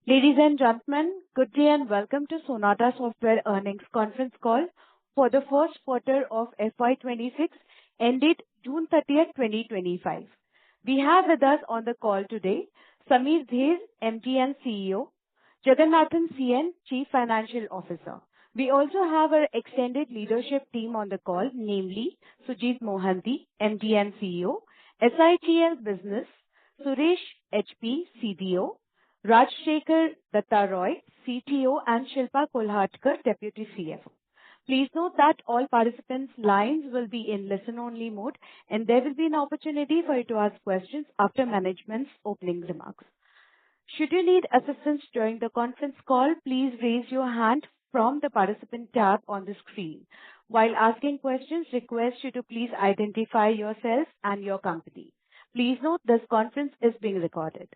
Ladies and gentlemen, good day and welcome to Sonata Software Earnings Conference Call for the first quarter of FY2026 ended June 30th, 2025. We have with us on the call today Samir Dhez, MD and CEO, Jagannathan CN, Chief Financial Officer. We also have our extended leadership team on the call, namely Sujit Mohanty, MD and CEO, SITL Business, Suresh HP, CDO, Rajshekhar Datta Roy, CTO, and Shilpa Kolhatkar, Deputy CFO. Please note that all participants' lines will be in listen-only mode, and there will be an opportunity for you to ask questions after management's opening remarks. Should you need assistance during the conference call, please raise your hand from the participant tab on the screen. While asking questions, request you to please identify yourself and your company. Please note this conference is being recorded.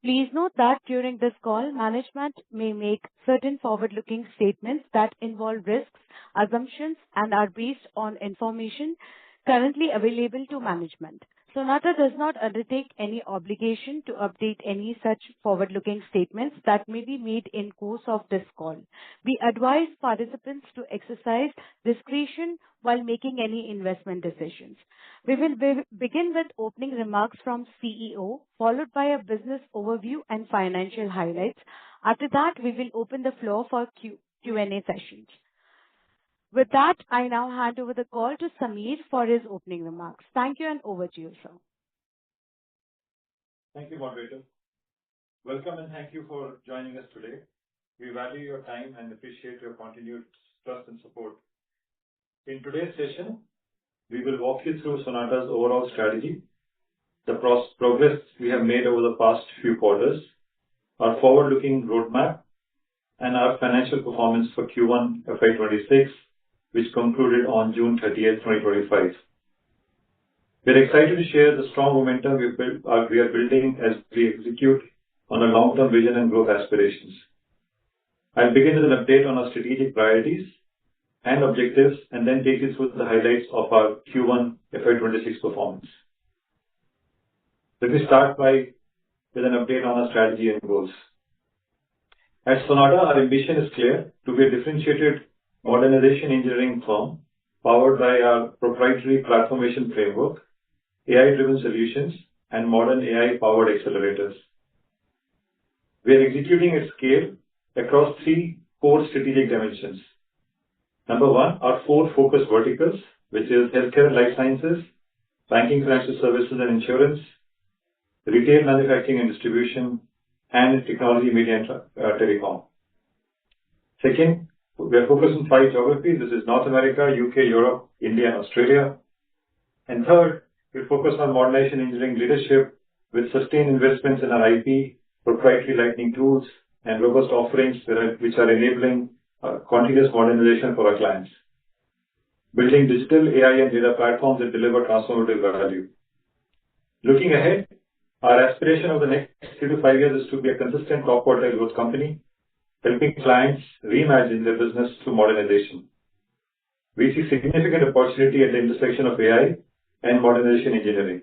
Please note that during this call, management may make certain forward-looking statements that involve risks, assumptions, and are based on information currently available to management. Sonata does not undertake any obligation to update any such forward-looking statements that may be made in course of this call. We advise participants to exercise discretion while making any investment decisions. We will begin with opening remarks from CEO, followed by a business overview and financial highlights. After that, we will open the floor for Q&A sessions. With that, I now hand over the call to Samir for his opening remarks. Thank you, and over to you, sir. Thank you, moderator. Welcome and thank you for joining us today. We value your time and appreciate your continued trust and support. In today's session, we will walk you through Sonata's overall strategy, the progress we have made over the past few quarters, our forward-looking roadmap, and our financial performance for Q1 FY2026, which concluded on June 30th, 2025. We are excited to share the strong momentum we are building as we execute on our long-term vision and growth aspirations. I'll begin with an update on our strategic priorities and objectives, and then take you through the highlights of our Q1 FY2026 performance. Let me start with an update on our strategy and goals. At Sonata, our ambition is clear: to be a differentiated modernization engineering firm powered by our proprietary platformation framework, AI-driven solutions, and modern AI-powered accelerators. We are executing at scale across three core strategic dimensions. Number one, our four focus verticals, which is healthcare and life sciences, banking, financial services and insurance, retail, manufacturing and distribution, and technology, media, and telecom. Second, we are focused on five geographies. This is North America, UK, Europe, India, and Australia. And third, we focus on modernization engineering leadership with sustained investments in our IP, proprietary lightning tools, and robust offerings which are enabling continuous modernization for our clients. Building digital AI and data platforms that deliver transformative value. Looking ahead, our aspiration over the next 3 to 5 years is to be a consistent top quartile growth company, helping clients reimagine their business through modernization. We see significant opportunity at the intersection of AI and modernization engineering,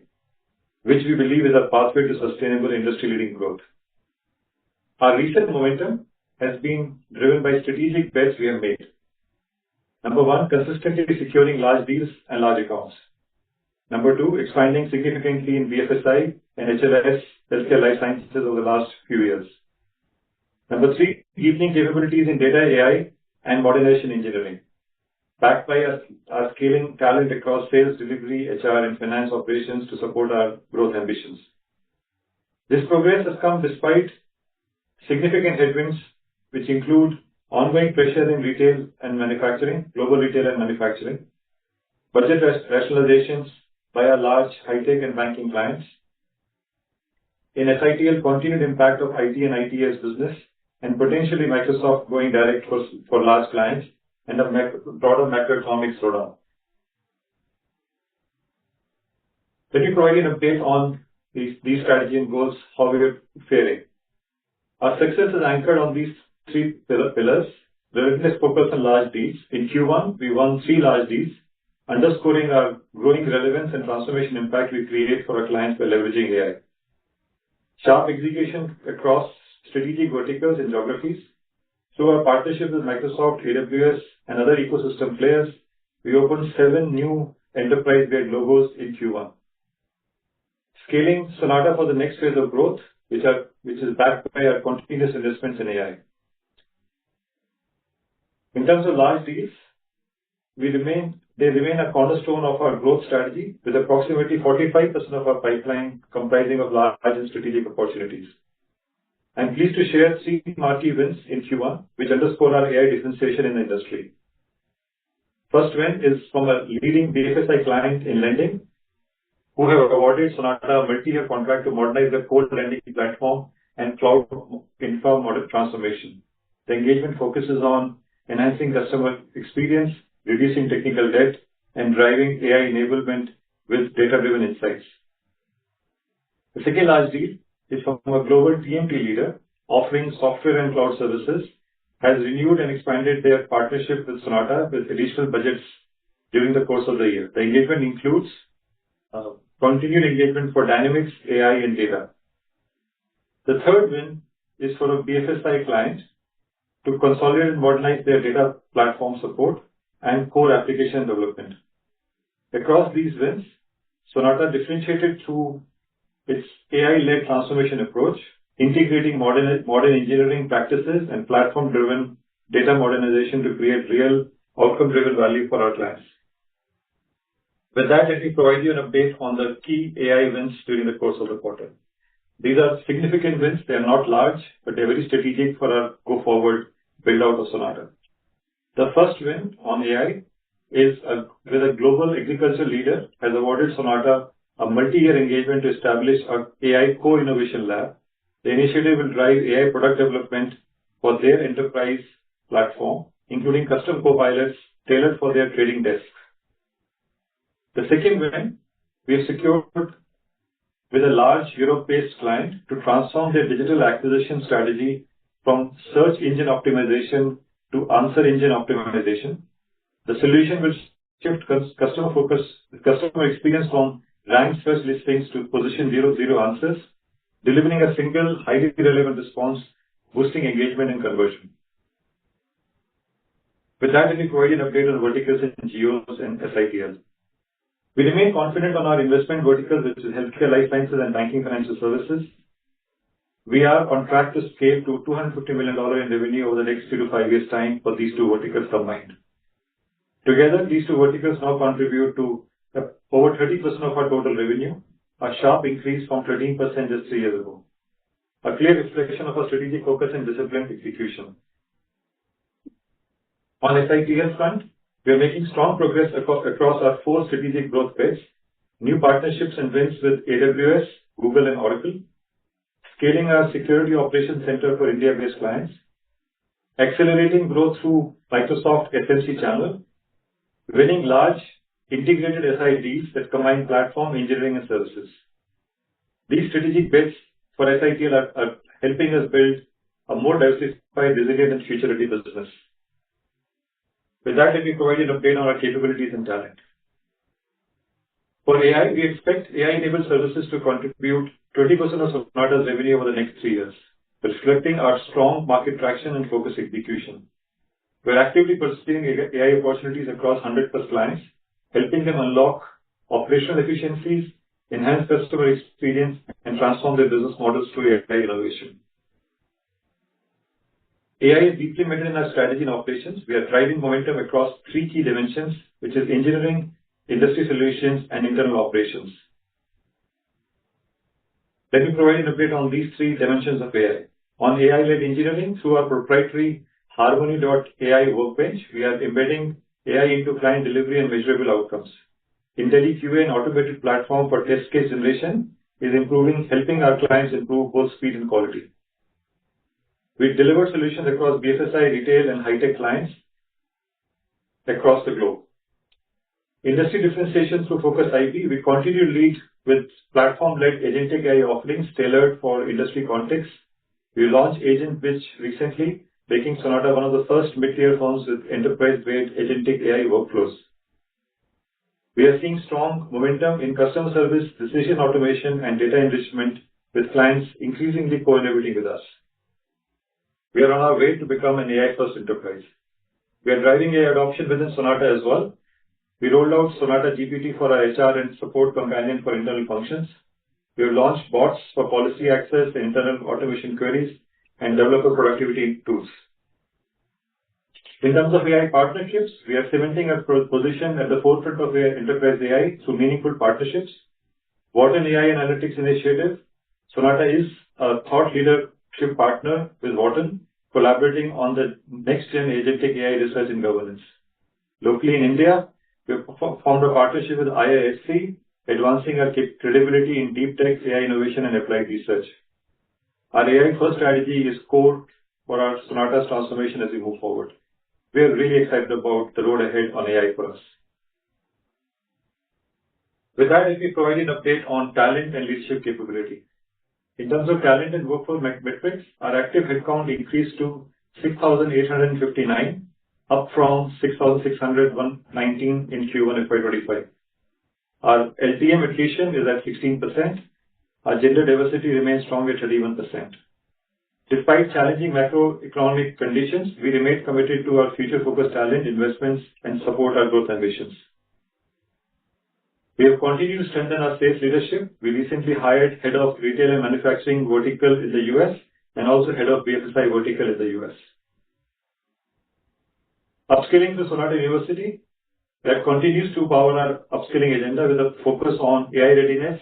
which we believe is a pathway to sustainable industry-leading growth. Our recent momentum has been driven by strategic bets we have made. Number one, consistently securing large deals and large accounts. Number two, expanding significantly in BFSI and HLS, healthcare life sciences, over the last few years. Number three, deepening capabilities in data, AI, and modernization engineering, backed by our scaling talent across sales, delivery, HR, and finance operations to support our growth ambitions. This progress has come despite significant headwinds, which include ongoing pressure in retail and manufacturing, global retail and manufacturing, budget rationalizations by our large high-tech and banking clients, in SITL, continued impact of IT and ITS business, and potentially Microsoft going direct for large clients, and a broader macroeconomic slowdown. Let me provide an update on these strategy and goals, how we are faring. Our success is anchored on these three pillars. Relentless focus on large deals. In Q1, we won 3 large deals, underscoring our growing relevance and transformation impact we create for our clients by leveraging AI. Sharp execution across strategic verticals and geographies. Through our partnership with Microsoft, AWS, and other ecosystem players, we opened 7 new enterprise-grade logos in Q1. Scaling Sonata for the next phase of growth, which is backed by our continuous investments in AI. In terms of large deals, they remain a cornerstone of our growth strategy, with approximately 45% of our pipeline comprising of large and strategic opportunities. I'm pleased to share 3 marquee wins in Q1, which underscore our AI differentiation in the industry. First win is from a leading BFSI client in lending, who have awarded Sonata a multi-year contract to modernize their core lending platform and cloud infra model transformation. The engagement focuses on enhancing customer experience, reducing technical debt, and driving AI enablement with data-driven insights. The second large deal is from a global TMT leader offering software and cloud services, has renewed and expanded their partnership with Sonata with additional budgets during the course of the year. The engagement includes continued engagement for Dynamics, AI, and data. The third win is for a BFSI client to consolidate and modernize their data platform support and core application development. Across these wins, Sonata differentiated through its AI-led transformation approach, integrating modern engineering practices and platform-driven data modernization to create real outcome-driven value for our clients. With that, let me provide you an update on the key AI wins during the course of the quarter. These are significant wins. They are not large, but they're very strategic for our go-forward build-out of Sonata. The first win on AI is with a global agriculture leader has awarded Sonata a multi-year engagement to establish an AI co-innovation lab. The initiative will drive AI product development for their enterprise platform, including custom copilots tailored for their trading desks. The second win we have secured with a large Europe-based client to transform their digital acquisition strategy from search engine optimization to answer engine optimization. The solution will shift customer experience from ranked search listings to position 00 answers, delivering a single highly relevant response, boosting engagement and conversion. With that, let me provide an update on verticals in geos and SITL. We remain confident on our investment verticals, which is healthcare, life sciences, and banking financial services. We are on track to scale to $250 million in revenue over the next 3 to 5 years' time for these two verticals combined. Together, these two verticals now contribute to over 30% of our total revenue, a sharp increase from 13% just 3 years ago. A clear reflection of our strategic focus and disciplined execution. On SITL front, we are making strong progress across our 4 strategic growth bets, new partnerships and wins with AWS, Google, and Oracle, scaling our security operations center for India-based clients, accelerating growth through Microsoft SMC channel, winning large integrated SI deals that combine platform, engineering, and services. These strategic bets for SITL are helping us build a more diversified, resilient, and future-ready business. With that, let me provide an update on our capabilities and talent. For AI, we expect AI-enabled services to contribute 20% of Sonata's revenue over the next 3 years, reflecting our strong market traction and focused execution. We're actively pursuing AI opportunities across 100+ clients, helping them unlock operational efficiencies, enhance customer experience, and transform their business models through AI innovation. AI is deeply embedded in our strategy and operations. We are driving momentum across 3 key dimensions, which is engineering, industry solutions, and internal operations. Let me provide an update on these 3 dimensions of AI. On AI-led engineering, through our proprietary Harmony.ai workbench, we are embedding AI into client delivery and measurable outcomes. IntelliQA, an automated platform for test case generation, is helping our clients improve both speed and quality. We deliver solutions across BFSI, retail, and high-tech clients across the globe. Industry differentiation through Focus IP, we continue to lead with platform-led agentic AI offerings tailored for industry context. We launched Agent Bridge recently, making Sonata one of the first mid-tier firms with enterprise-grade agentic AI workflows. We are seeing strong momentum in customer service, decision automation, and data enrichment, with clients increasingly co-innovating with us. we are on our way to become an AI-first enterprise. We are driving AI adoption within Sonata as well. We rolled out Sonata GPT for our HR and support companion for internal functions. We have launched bots for policy access, internal automation queries, and developer productivity tools. In terms of AI partnerships, we are cementing our position at the forefront of enterprise AI through meaningful partnerships. Wharton AI Analytics Initiative, Sonata is a thought leadership partner with Wharton, collaborating on the next-gen agentic AI research and governance. Locally in India, we have formed a partnership with IISc, advancing our credibility in deep tech, AI innovation, and applied research. Our AI-first strategy is core for our Sonata's transformation as we move forward. We are really excited about the road ahead on AI for us. With that, let me provide an update on talent and leadership capability. In terms of talent and workforce metrics, our active headcount increased to 6,859, up from 6,619 in Q1 FY25. Our LTM attrition is at 16%. Our gender diversity remains strong at 31%. Despite challenging macroeconomic conditions, we remain committed to our future-focused talent investments and support our growth ambitions. We have continued to strengthen our sales leadership. We recently hired Head of Retail and Manufacturing Vertical in the US and also Head of BFSI Vertical in the US. Upskilling through Sonata University, that continues to power our upskilling agenda with a focus on AI readiness.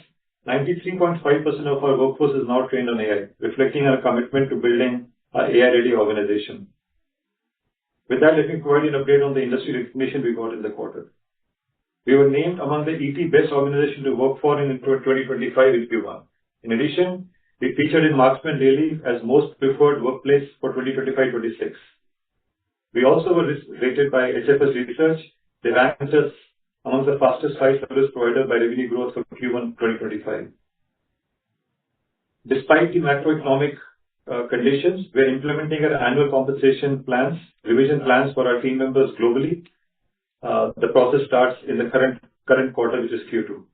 93.5% of our workforce is now trained on AI, reflecting our commitment to building an AI-ready organization. With that, let me provide an update on the industry recognition we got in the quarter. We were named among the ET Best Organization to Work for in 2025 in Q1. In addition, we featured in Marksman Daily as Most Preferred Workplace for 2025-26. We also were rated by HFS Research. They ranked us among the fastest 5 service providers by revenue growth for Q1 2025. Despite the macroeconomic conditions, we are implementing our annual compensation plans, revision plans for our team members globally. The process starts in the current quarter, which is Q2.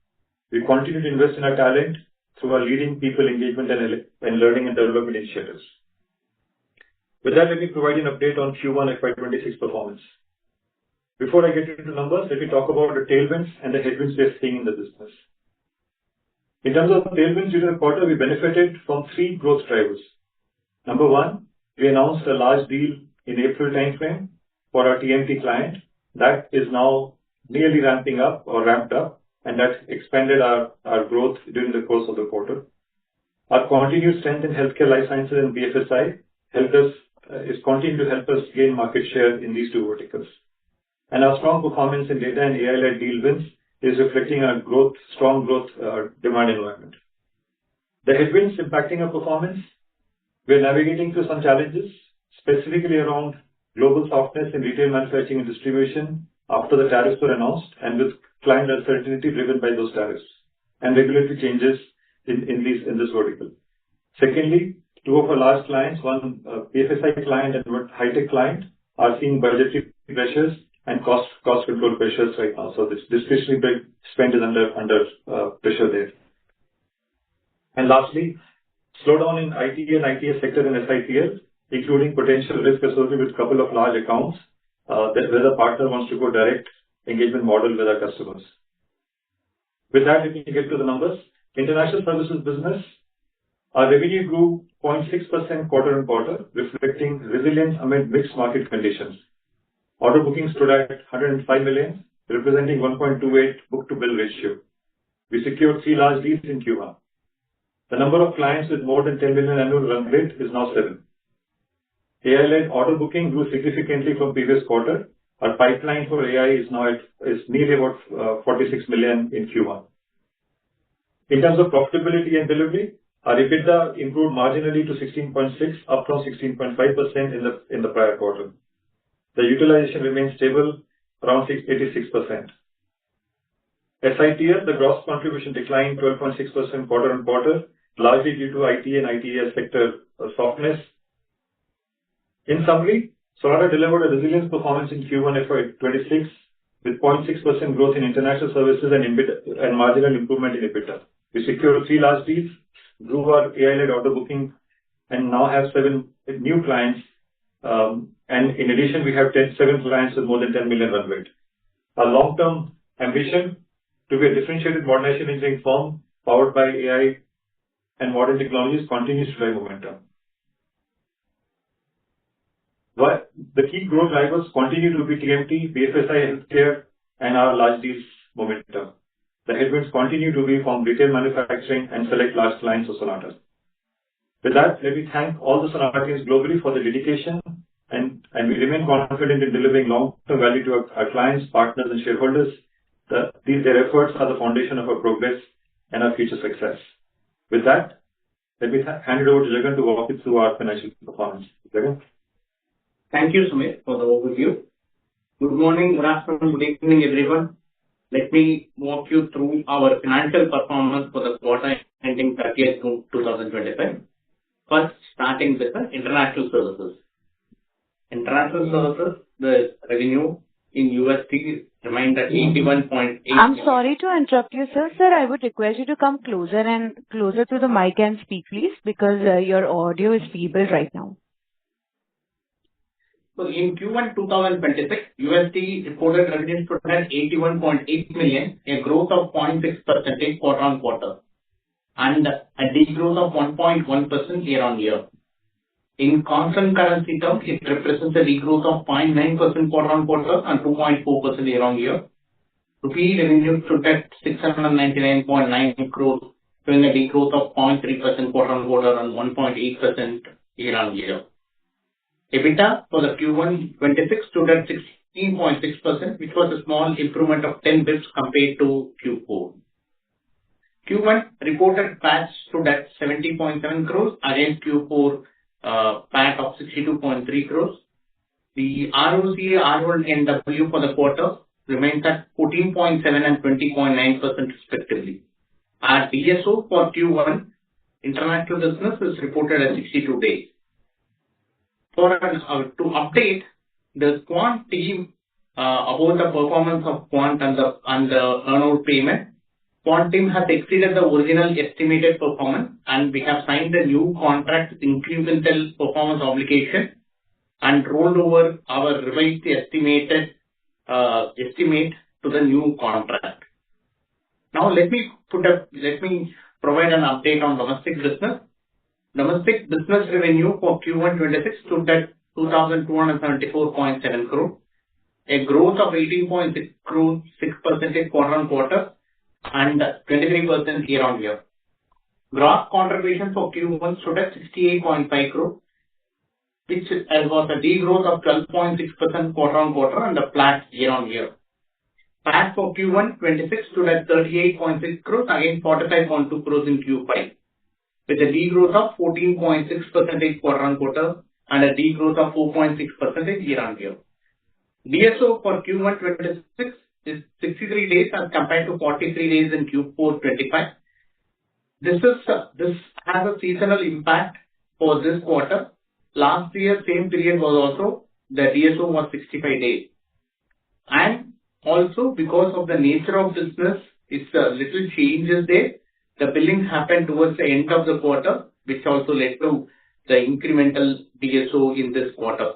We continue to invest in our talent through our leading people engagement and learning and development initiatives. With that, let me provide an update on Q1 FY26 performance. Before I get into numbers, let me talk about the tailwinds and the headwinds we are seeing in the business. In terms of tailwinds during the quarter, we benefited from 3 growth drivers. Number 1, we announced a large deal in April timeframe for our TMT client. That is now nearly ramped up, and that expanded our growth during the course of the quarter. Our continued strength in healthcare, life sciences, and BFSI is continuing to help us gain market share in these 2 verticals. And our strong performance in data and AI-led deal wins is reflecting our strong growth demand environment. The headwinds impacting our performance, we are navigating through some challenges, specifically around global softness in retail manufacturing and distribution after the tariffs were announced, and with client uncertainty driven by those tariffs and regulatory changes in this vertical. Secondly, 2 of our large clients, one BFSI client and one high-tech client, are seeing budgetary pressures and cost control pressures right now. So this discretionary spend is under pressure there. And lastly, slowdown in IT and ITS sector and SITL, including potential risk associated with a couple of large accounts where the partner wants to go direct engagement model with our customers. With that, let me get to the numbers. International services business, our revenue grew 0.6% quarter on quarter, reflecting resilience amid mixed market conditions. Order bookings stood at 105 million, representing 1.28 book-to-bill ratio. We secured 3 large deals in Q1. The number of clients with more than 10 million annual run rate is now 7. AI-led order booking grew significantly from previous quarter. Our pipeline for AI is nearly about 46 million in Q1. In terms of profitability and delivery, our EBITDA improved marginally to 16.6, up from 16.5% in the prior quarter. The utilization remains stable around 86%. SITL, the gross contribution declined 12.6% quarter on quarter, largely due to IT and ITS sector softness. In summary, Sonata delivered a resilience performance in Q1 FY26 with 0.6% growth in international services and marginal improvement in EBITDA. We secured 3 large deals, grew our AI-led order booking, and now have 7 new clients And in addition, we have 7 clients with more than 10 million run rate. Our long-term ambition to be a differentiated modernization engineering firm powered by AI and modern technologies continues to drive momentum. But the key growth drivers continue to be TMT, BFSI, healthcare, and our large deals momentum. The headwinds continue to be from retail manufacturing and select large clients of Sonata. With that, let me thank all the Sonata teams globally for their dedication, and we remain confident in delivering long-term value to our clients, partners, and shareholders. Their efforts are the foundation of our progress and our future success. With that, let me hand it over to Jagan to walk you through our financial performance. Jagan? Thank you, Sumit, for the overview. Good morning, good afternoon, good evening, everyone. Let me walk you through our financial performance for the quarter ending 30th June 2025. First, starting with the international services. International services, the revenue in USD remained at 81.8. I'm sorry to interrupt you, sir. Sir, I would request you to come closer to the mic and speak, please, because your audio is feeble right now. So in Q1 2026, USD reported revenues stood at 81.8 million, a growth of 0.6% quarter on quarter, and a degrowth of 1.1% year on year. In constant currency terms, it represents a degrowth of 0.9% quarter on quarter and 2.4% year on year. Rupee revenue stood at 699.9 crores, showing a degrowth of 0.3% quarter on quarter and 1.8% year on year. EBITDA for the Q1 26 stood at 16.6%, which was a small improvement of 10 bps compared to Q4. Q1 reported PAT stood at 70.7 crores against Q4 PAT of 62.3 crores. The ROC, ROE and NW for the quarter remains at 14.7 and 20.9% respectively. Our DSO for Q1 international business is reported at 62 days. To update the Quant team about the performance of Quant and the earnout payment, Quant team has exceeded the original estimated performance, and we have signed a new contract with incremental performance obligation and rolled over our revised estimate to the new contract. Now let me provide an update on domestic business. Domestic business revenue for Q1 26 stood at 2,274.7 crore, a growth of 18.6% quarter on quarter and 23% year on year. Gross contribution for Q1 stood at 68.5 crore, which was a degrowth of 12.6% quarter on quarter and a flat year on year. PAT for Q1 26 stood at 38.6 crores against 45.2 crores in Q5, with a degrowth of 14.6% quarter on quarter and a degrowth of 4.6% year on year. DSO for Q1 26 is 63 days as compared to 43 days in Q4 25. This has a seasonal impact for this quarter. Last year, same period was also, the DSO was 65 days. And also because of the nature of business, it's a little changes there. The billing happened towards the end of the quarter, which also led to the incremental DSO in this quarter.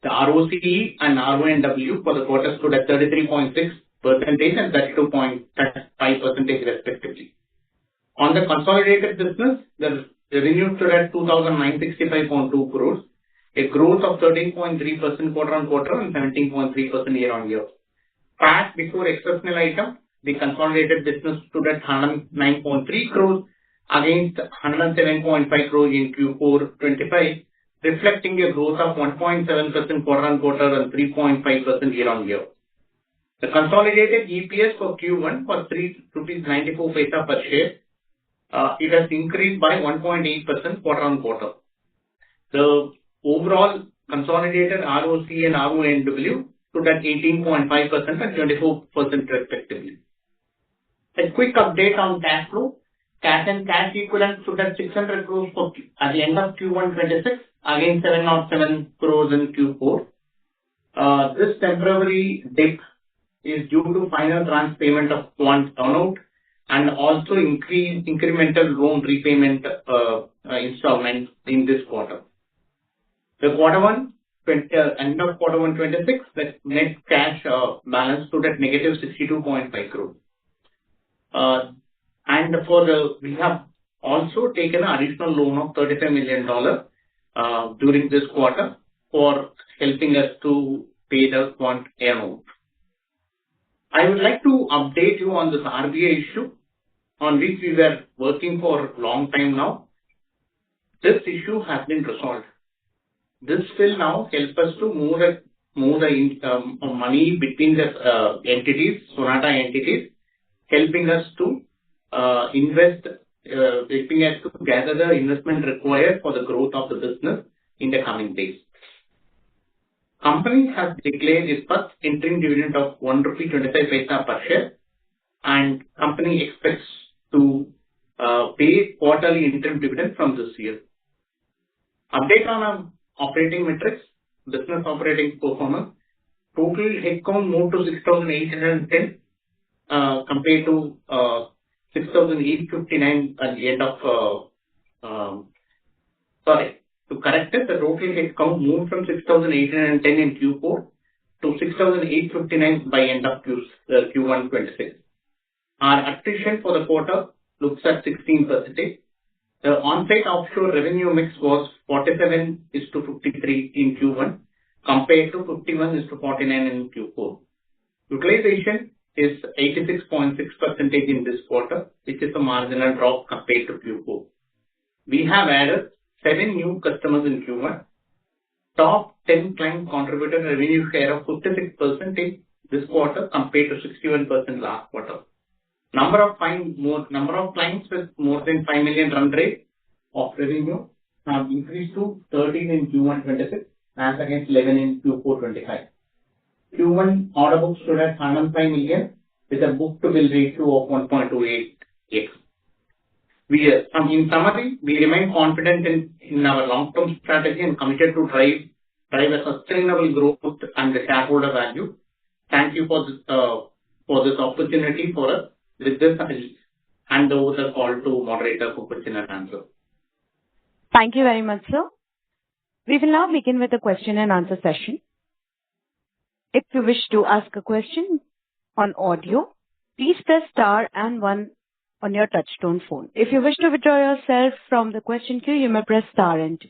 The ROCE and RONW for the quarter stood at 33.6% and 32.5% respectively. On the consolidated business, the revenue stood at 2,965.2 crores, a growth of 13.3% quarter on quarter and 17.3% year on year. PAT before exceptional item, the consolidated business stood at 109.3 crores against 107.5 crores in Q4 25, reflecting a growth of 1.7% quarter on quarter and 3.5% year on year. The consolidated EPS for Q1 was 3.94 rupees per share. It has increased by 1.8% quarter on quarter. The overall consolidated ROC and RONW stood at 18.5% and 24% respectively. A quick update on cash flow. Cash and cash equivalent stood at 600 crores at the end of Q1 26 against 707 crores in Q4. This temporary dip is due to final tranche payment of Quant earnout and also incremental loan repayment installments in this quarter. The quarter one end of quarter 126, the net cash balance stood at negative 62.5 crore. And we have also taken an additional loan of $35 million during this quarter for helping us to pay the quant amount. I would like to update you on this RBI issue on which we were working for a long time now. This issue has been resolved. This will now help us to move the money between the entities, Sonata entities, helping us to invest, helping us to gather the investment required for the growth of the business in the coming days. Company has declared its first interim dividend of 1 rupee 25 per share, and company expects to pay quarterly interim dividend from this year. Update on our operating metrics, business operating performance. Total headcount moved to 6,810 compared to 6,859 at the end of, to correct it, the total headcount moved from 6,810 in Q4 to 6,859 by end of Q1 26. Our attrition for the quarter looks at 16%. The on-site offshore revenue mix was 47:53 in Q1 compared to 51:49 in Q4. Utilization is 86.6% in this quarter, which is a marginal drop compared to Q4. We have added 7 new customers in Q1. Top 10 client contributed revenue share of 56% this quarter compared to 61% last quarter. Number of clients with more than 5 million run rate of revenue have increased to 13 in Q1 26 as against 11 in Q4 25. Q1 order book stood at 105 million with a book-to-bill ratio of 1.28x. In summary, we remain confident in our long-term strategy and committed to drive a sustainable growth and the shareholder value. Thank you for this opportunity for us. With this, I will hand over the call to moderator for question and answer. Thank you very much, sir. We will now begin with the question and answer session. If you wish to ask a question on audio, please press star and 1 on your touchtone phone. If you wish to withdraw yourself from the question queue, you may press star and 2.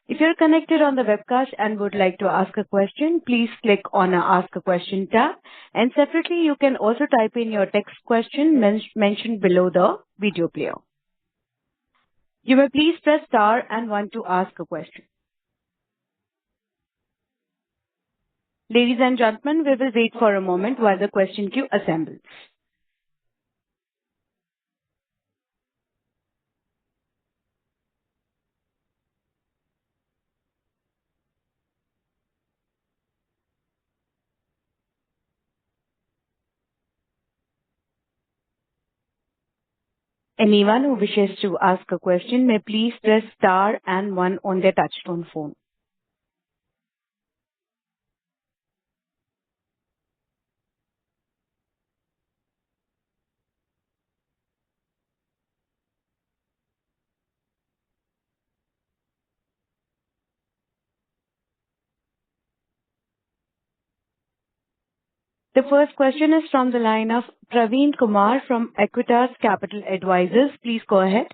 If you're connected on the webcast and would like to ask a question, please click on the Ask a Question tab, and separately you can also type in your text question mentioned below the video player. You may please press star and 1 to ask a question. Ladies and gentlemen, we will wait for a moment while the question queue assembles. Anyone who wishes to ask a question may please press star and 1 on their touchtone phone. The first question is from the line of Praveen Kumar from Equitas Capital Advisors. Please go ahead.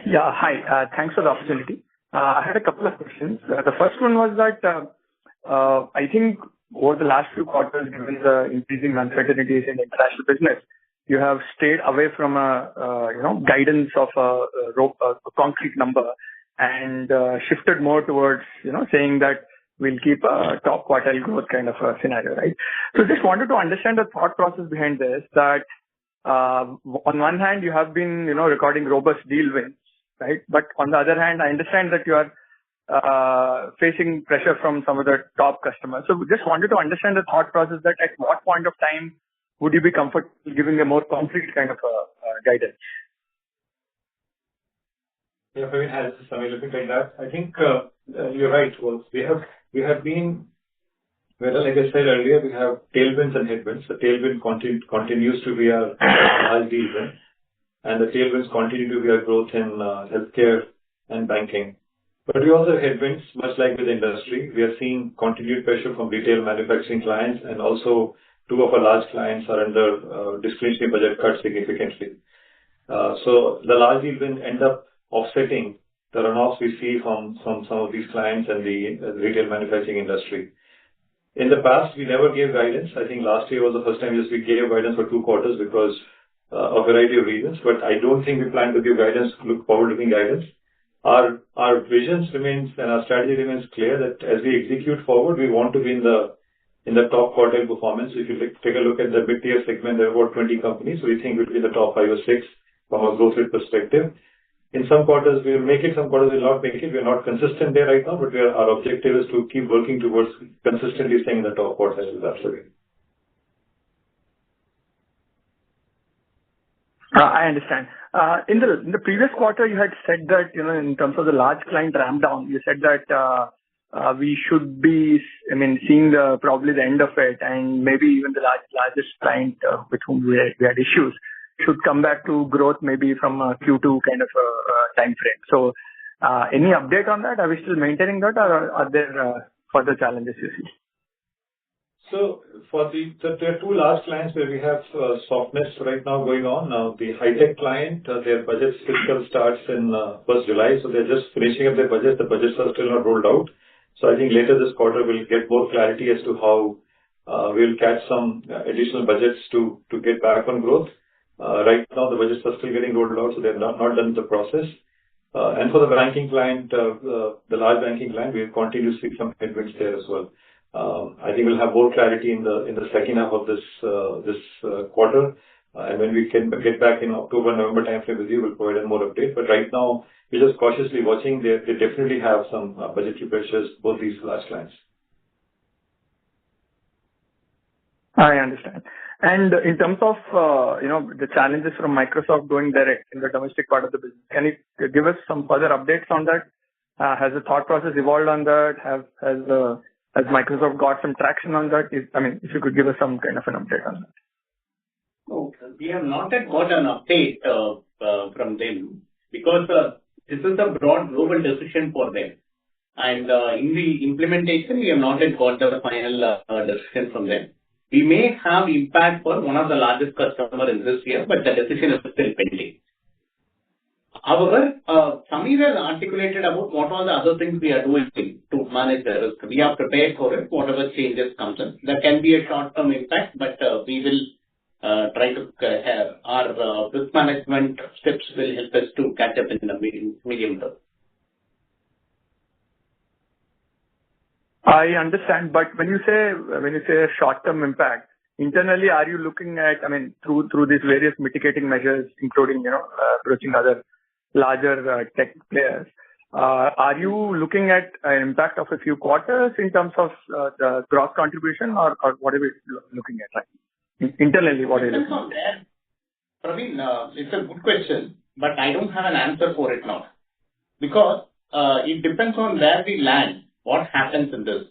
Yeah, hi. Thanks for the opportunity. I had a couple of questions. The first one was that I think over the last few quarters, given the increasing uncertainties in international business, you have stayed away from a guidance of a concrete number and shifted more towards saying that we'll keep a top quartile growth kind of a scenario, right? So just wanted to understand the thought process behind this, that on one hand, you have been, recording robust deal wins, right? But on the other hand, I understand that you are facing pressure from some of the top customers. So just wanted to understand the thought process that at what point of time would you be comfortable giving a more concrete kind of guidance? Yeah, Praveen, has Samir looking like that? I think you're right. Well, we have been, like I said earlier, we have tailwinds and headwinds. The tailwind continues to be our large deal win, and the tailwinds continue to be our growth in healthcare and banking. But we also have headwinds, much like with the industry. We are seeing continued pressure from retail manufacturing clients, and also two of our large clients are under discretionary budget cuts significantly. So the large deal will end up offsetting the runoffs we see from some of these clients and the retail manufacturing industry. In the past, we never gave guidance. I think last year was the first time we gave guidance for 2 quarters because of a variety of reasons, but I don't think we plan to give guidance, forward-looking guidance. Our visions remains and our strategy remains clear that as we execute forward, we want to be in the top quartile performance. If you take a look at the mid-tier segment, there are about 20 companies, so we think we'll be in the top 5 or 6 from a growth rate perspective. In some quarters, we will make it, some quarters we will not make it. We are not consistent there right now, but our objective is to keep working towards consistently staying in the top quartile. Absolutely. I understand. In the previous quarter, you had said that, in terms of the large client ramp down, you said that we should be, seeing probably the end of it, and maybe even the largest client with whom we had issues should come back to growth maybe from a Q2 kind of time frame. So, any update on that? Are we still maintaining that, or are there further challenges you see? So there are 2 large clients where we have softness right now going on. Now, the high-tech client, their budget fiscal starts in 1st July, so they're just finishing up their budget. The budgets are still not rolled out. So I think later this quarter we'll get more clarity as to how we'll catch some additional budgets to get back on growth. Right now, the budgets are still getting rolled out, so they're not done the process. And for the banking client, the large banking client, we continue to see some headwinds there as well. I think we'll have more clarity in the second half of this quarter, and when we can get back in October, November timeframe with you, we'll provide a more update. But right now, we're just cautiously watching. They definitely have some budgetary pressures, both these large clients. I understand. And in terms of the challenges from Microsoft going direct in the domestic part of the business, can you give us some further updates on that? Has the thought process evolved on that? Has Microsoft got some traction on that? If you could give us some kind of an update on that. Okay. We have not yet got an update from them because this is a broad global decision for them. And in the implementation, we have not yet got the final decision from them. We may have impact for one of the largest customers in this year, but the decision is still pending. However, Samir has articulated about what are the other things we are doing to manage the risk. We are prepared for it, whatever changes comes in. There can be a short-term impact, but we will try to have our risk management steps will help us to catch up in the medium term. I understand, but when you say a short-term impact, internally, are you looking at, through these various mitigating measures, including, approaching other larger tech players, are you looking at an impact of a few quarters in terms of the gross contribution, or what are we looking at? Like, internally, what are you looking at? Praveen, it's a good question, but I don't have an answer for it now. Because it depends on where we land, what happens in this.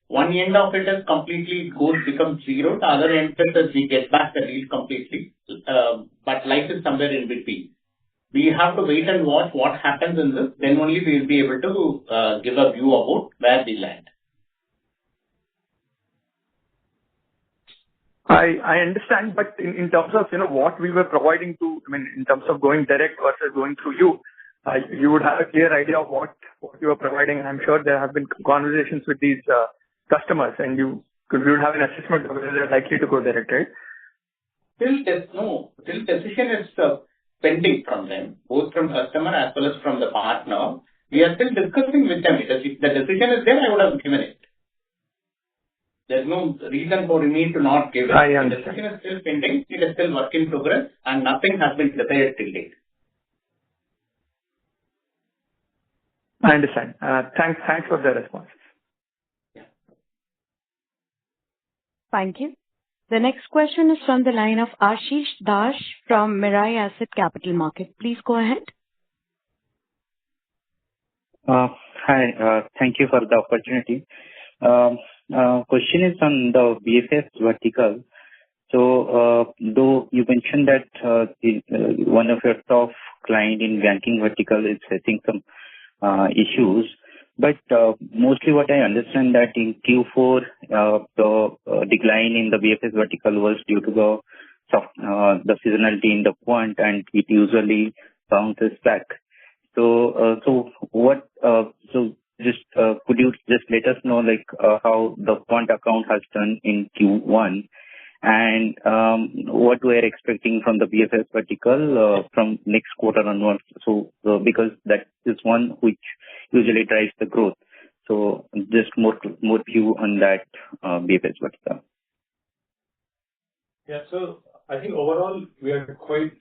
One end of it is completely becomes zero, the other end is we get back the deal completely. But life is somewhere in between. We have to wait and watch what happens in this, then only we will be able to give a view about where we land. I understand, but in terms of what we were providing to, in terms of going direct versus going through you, you would have a clear idea of what you are providing. And I'm sure there have been conversations with these customers, and you would have an assessment of whether they're likely to go direct, right? Till decision is pending from them, both from customer as well as from the partner. We are still discussing with them. If the decision is there, I would have given it. There's no reason for me to not give it. I understand. The decision is still pending. It is still work in progress, and nothing has been decided till date. I understand. Thanks for the responses. Yeah. Thank you. The next question is from the line of Ashish Dash from Mirae Asset Capital Market. Please go ahead. Hi. Thank you for the opportunity. Question is on the BFS vertical. So, though you mentioned that one of your top client in banking vertical is facing some issues, But mostly what I understand that in Q4, the decline in the BFS vertical was due to the seasonality in the quant, and it usually bounces back. So just could you just let us know how the quant account has done in Q1, and what we are expecting from the BFS vertical from next quarter onwards? So because that is one which usually drives the growth. So just more view on that BFS vertical. Yeah. So I think overall we are quite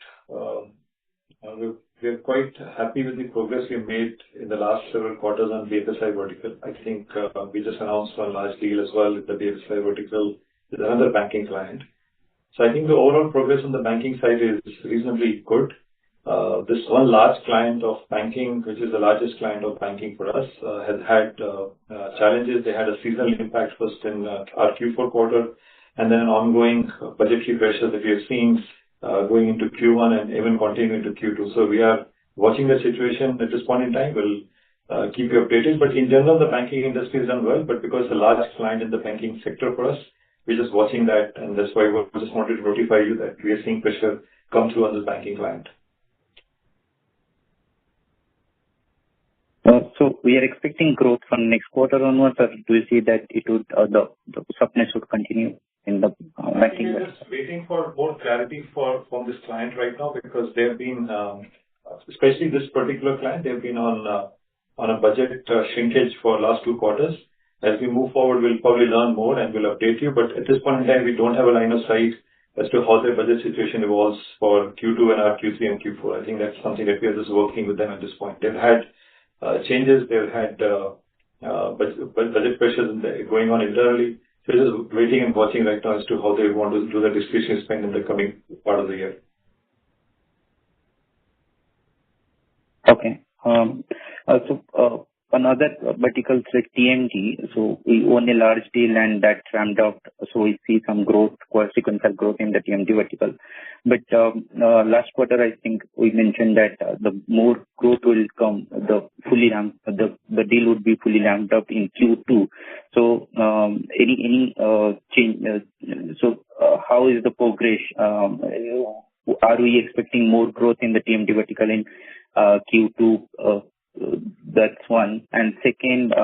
happy with the progress we made in the last several quarters on BFSI vertical. I think we just announced one large deal as well with the BFSI vertical with another banking client. So I think the overall progress on the banking side is reasonably good. This one large client of banking, which is the largest client of banking for us, has had challenges. They had a seasonal impact first in our Q4 quarter, and then an ongoing budgetary pressure that we have seen going into Q1 and even continuing into Q2. So we are watching the situation at this point in time. We'll keep you updated. But in general, the banking industry has done well, but because it's a large client in the banking sector for us, we're just watching that, and that's why we just wanted to notify you that we are seeing pressure come through on this banking client. So we are expecting growth from next quarter onwards, or do you see that it would the softness would continue in the banking? We're just waiting for more clarity from this client right now, because they've been, especially this particular client, they've been on a budget shrinkage for last 2 quarters. As we move forward, we'll probably learn more and we'll update you. But at this point in time, we don't have a line of sight as to how their budget situation evolves for Q2 and our Q3 and Q4. I think that's something that we are just working with them at this point. They've had changes, they've had budget pressures going on internally. So we're just waiting and watching right now as to how they want to do the discretionary spend in the coming part of the year. Okay. So another vertical is like TMT. So we own a large deal and that ramped up. So we see some growth, sequential growth in the TMT vertical. But last quarter, I think we mentioned that the more growth will come, the deal would be fully ramped up in Q2. So any change? So how is the progress? Are we expecting more growth in the TMT vertical in Q2? That's one. And second,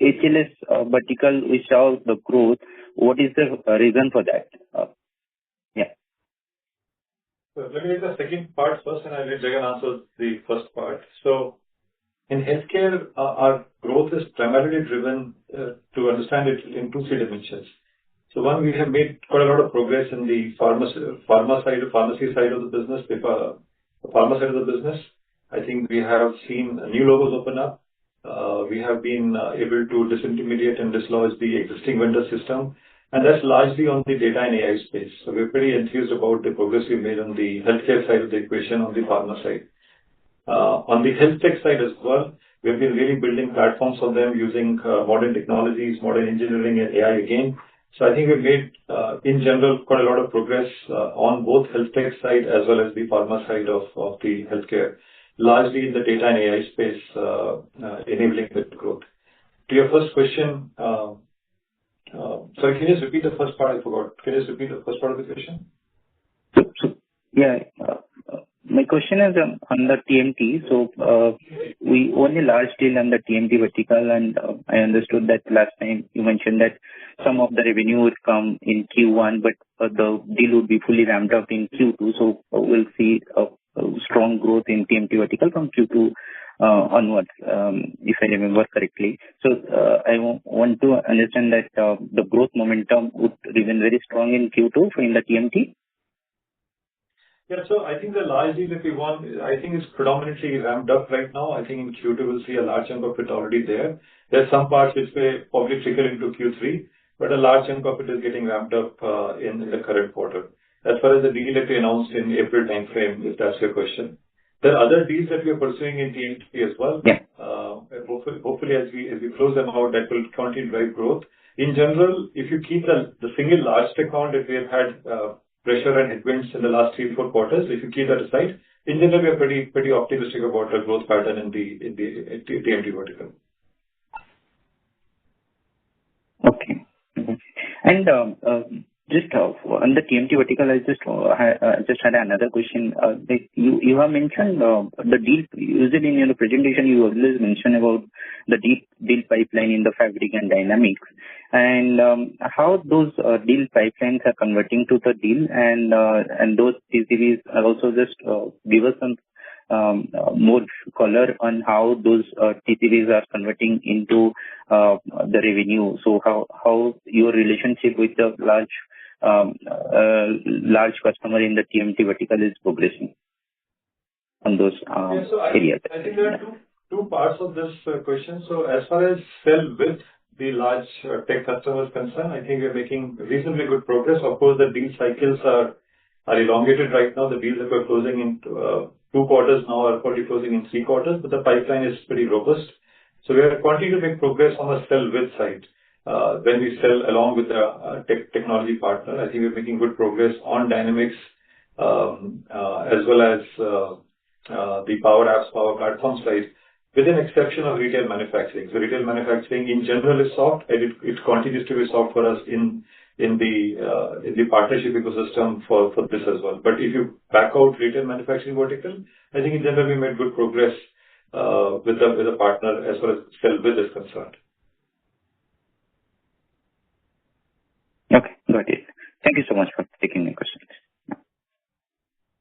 HLS vertical, we saw the growth. What is the reason for that? Yeah. So let me take the second part first, and I'll let Jagan answer the first part. So in healthcare, our growth is primarily driven, to understand it, in 2-3 dimensions. So one, we have made quite a lot of progress in the pharmacy side of the business, the pharma side of the business. I think we have seen new logos open up. We have been able to disintermediate and dislodge the existing vendor system, and that's largely on the data and AI space. So we're pretty enthused about the progress we made on the healthcare side of the equation on the pharma side. On the health tech side as well, we've been really building platforms for them using modern technologies, modern engineering, and AI again. So I think we've made, in general, quite a lot of progress on both health tech side as well as the pharma side of the healthcare, largely in the data and AI space, enabling that growth. To your first question, sorry, can you just repeat the first part? I forgot. Can you just repeat the first part of the question? Yeah. My question is on the TMT. So we own a large deal on the TMT vertical, and I understood that last time you mentioned that some of the revenue would come in Q1, but the deal would be fully ramped up in Q2. So we'll see a strong growth in TMT vertical from Q2 onwards, if I remember correctly. So I want to understand that the growth momentum would remain very strong in Q2 in the TMT. Yeah, so I think the large deal that we won, I think it's predominantly ramped up right now. I think in Q2 we'll see a large chunk of it already there. There's some parts which may probably trickle into Q3, but a large chunk of it is getting ramped up in the current quarter. As far as the deal that we announced in April timeframe, if that's your question. There are other deals that we are pursuing in TMT as well. Yeah. Hopefully as we close them out, that will continue to drive growth. In general, if you keep the single large account that we have had pressure and headwinds in the last 3-4 quarters, if you keep that aside, in general we are pretty optimistic about the growth pattern in the TMT vertical. And just on the TMT vertical, I just had another question. You have mentioned the deal. Usually in your presentation, you always mention about the deal pipeline in the Fabric and Dynamics, and how those deal pipelines are converting to the deal, and those TCVs are also just give us some more color on how those TCVs are converting into the revenue. So how your relationship with the large customer in the TMT vertical is progressing on those areas. I think there are two parts of this question. So as far as sell with the large tech customers concerned, I think we're making reasonably good progress. Of course, the deal cycles are elongated right now. The deals that we're closing in 2 quarters now are probably closing in 3 quarters, but the pipeline is pretty robust. So we are continuing to make progress on the sell with side. When we sell along with the technology partner, I think we're making good progress on Dynamics as well as the Power Apps, Power Platform side, with an exception of retail manufacturing. So retail manufacturing in general is soft, and it continues to be soft for us in the partnership ecosystem for this as well. But if you back out retail manufacturing vertical, I think in general we made good progress with the partner as far as sell with is concerned. Okay, got it. Thank you so much for taking my questions.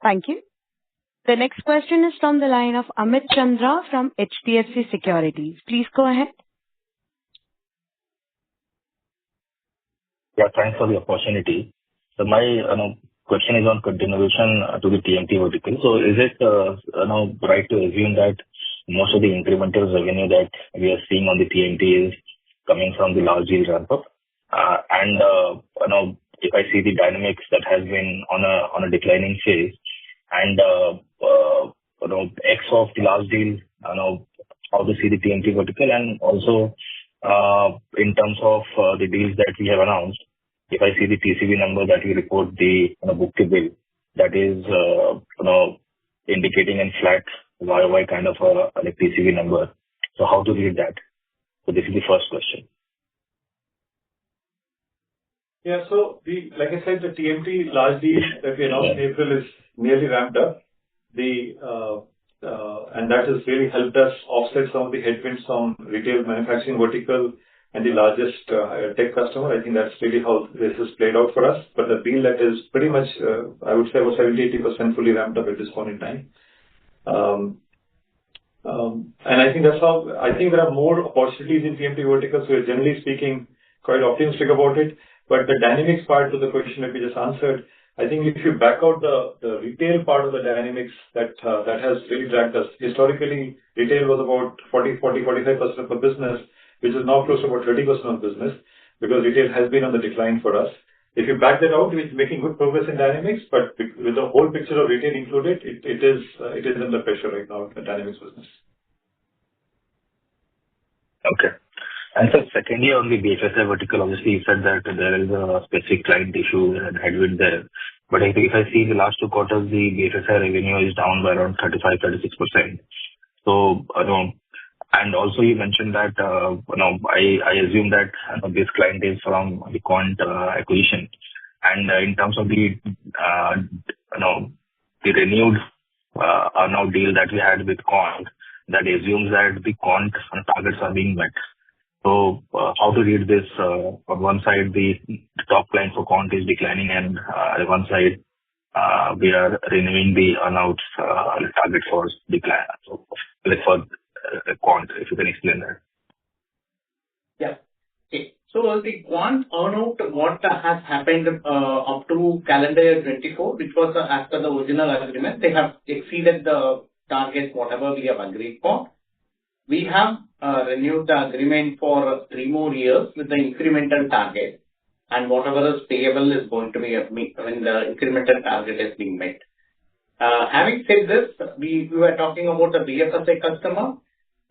Thank you. The next question is from the line of Amit Chandra from HDFC Securities. Please go ahead. Yeah, thanks for the opportunity. So my question is on continuation to the TMT vertical. So is it right to assume that most of the incremental revenue that we are seeing on the TMT is coming from the large deal ramp up? And if I see the Dynamics that has been on a declining phase, and X of the large deal, how to see the TMT vertical, and also in terms of the deals that we have announced, if I see the TCV number that you report, the book to bill, that is indicating in flat YOY kind of a TCV number. So how to read that? So this is the first question. Yeah, so like I said, the TMT large deal that we announced in April is nearly ramped up. And that has really helped us offset some of the headwinds from retail manufacturing vertical and the largest tech customer. I think that's really how this has played out for us. But the deal that is pretty much, I would say, about 70-80% fully ramped up at this point in time. And I think that's how, I think there are more opportunities in TMT vertical. So we're generally speaking quite optimistic about it. But the Dynamics part to the question that we just answered, I think if you back out the retail part of the Dynamics that has really dragged us. Historically, retail was about 45% of the business, which is now close to about 30% of business, because retail has been on the decline for us. If you back that out, we're making good progress in Dynamics, but with the whole picture of retail included, it is under pressure right now in the Dynamics business. Okay. And so secondly, on the BFSI vertical, obviously you said that there is a specific client issue and headwind there. But if I see the last 2 quarters, the BFSI revenue is down by around 35-36%. So, and also you mentioned that, I assume that this client is from the Quant acquisition. And in terms of the renewed now deal that we had with Quant, that assumes that the Quant targets are being met. So how to read this? On one side, the top line for Quant is declining, and on one side, we are renewing the earnouts target for decline. So for Quant, if you can explain that. Yeah. Okay. So the Quant earnout, what has happened up to calendar year 24, which was as per the original agreement, they have exceeded the target, whatever we have agreed for. We have renewed the agreement for 3 more years with the incremental target, and whatever is payable is going to be when the incremental target is being met. Having said this, we were talking about the BFSI customer.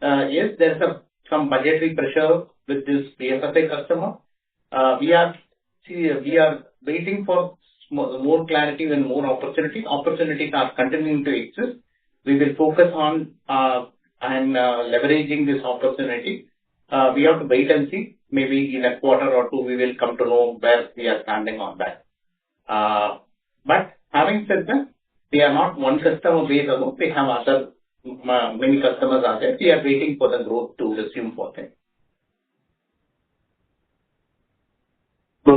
Yes, there is some budgetary pressure with this BFSI customer. We are waiting for more clarity and more opportunities. Opportunities are continuing to exist. We will focus on and leveraging this opportunity we have to wait and see. Maybe in a quarter or two, we will come to know where we are standing on that. But having said that, we are not one customer base alone. We have other many customers are there. We are waiting for the growth to resume for them. So,